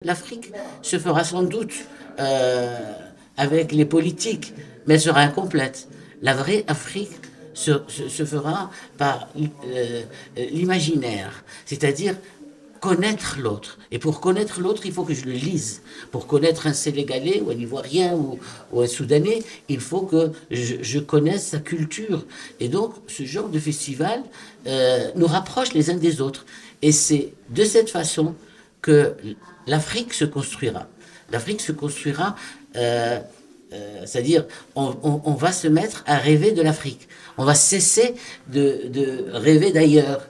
L'Afrique se fera sans doute avec les politiques, mais elle sera incomplète. La vraie Afrique se fera par l'imaginaire, c'est-à-dire connaître l'autre. Et pour connaître l'autre, il faut que je le lise. Pour connaître un Sénégalais ou un Ivoirien ou un Soudanais, il faut que je connaisse sa culture. Et donc, ce genre de festival nous rapproche les uns des autres. Et c'est de cette façon que l'Afrique se construira. L'Afrique se construira, c'est-à-dire on va se mettre à rêver de l'Afrique. On va cesser de rêver d'ailleurs.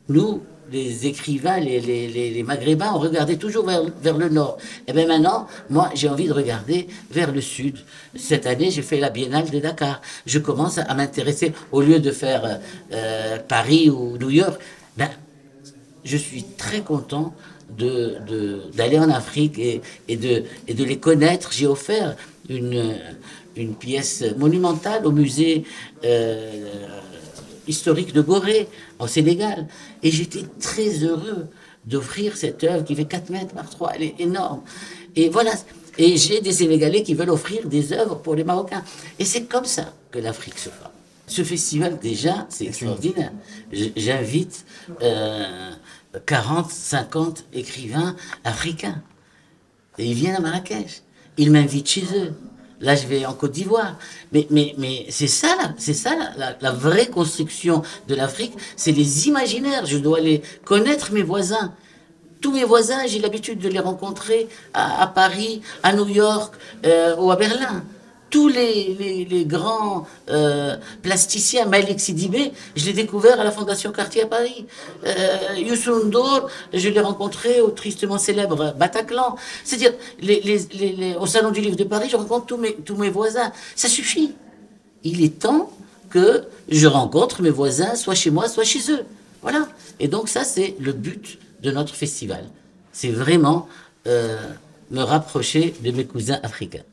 Nous, les écrivains, les Maghrébins, on regardait toujours vers le nord. Et bien maintenant, moi, j'ai envie de regarder vers le sud. Cette année, j'ai fait la Biennale de Dakar. Je commence à m'intéresser, au lieu de faire Paris ou New York, ben, je suis très content d'aller en Afrique et de les connaître. J'ai offert une pièce monumentale au musée historique de Gorée, au Sénégal. Et j'étais très heureux d'offrir cette œuvre qui fait 4 mètres par 3. Elle est énorme. Et voilà. Et j'ai des Sénégalais qui veulent offrir des œuvres pour les Marocains. Et c'est comme ça que l'Afrique se fera. Ce festival, déjà, c'est extraordinaire. J'invite 40, 50 écrivains africains. Et ils viennent à Marrakech. Ils m'invitent chez eux. Là, je vais en Côte d'Ivoire. Mais c'est ça, la vraie construction de l'Afrique. C'est les imaginaires. Je dois les connaître, mes voisins. Tous mes voisins, j'ai l'habitude de les rencontrer à Paris, à New York ou à Berlin. Tous les grands plasticiens, Malik Sidibé, je l'ai découvert à la Fondation Cartier à Paris. Youssou N'Dour, je l'ai rencontré au tristement célèbre Bataclan. C'est-à-dire, au Salon du Livre de Paris, je rencontre tous mes voisins. Ça suffit. Il est temps que je rencontre mes voisins, soit chez moi, soit chez eux. Voilà. Et donc ça, c'est le but de notre festival. C'est vraiment me rapprocher de mes cousins africains.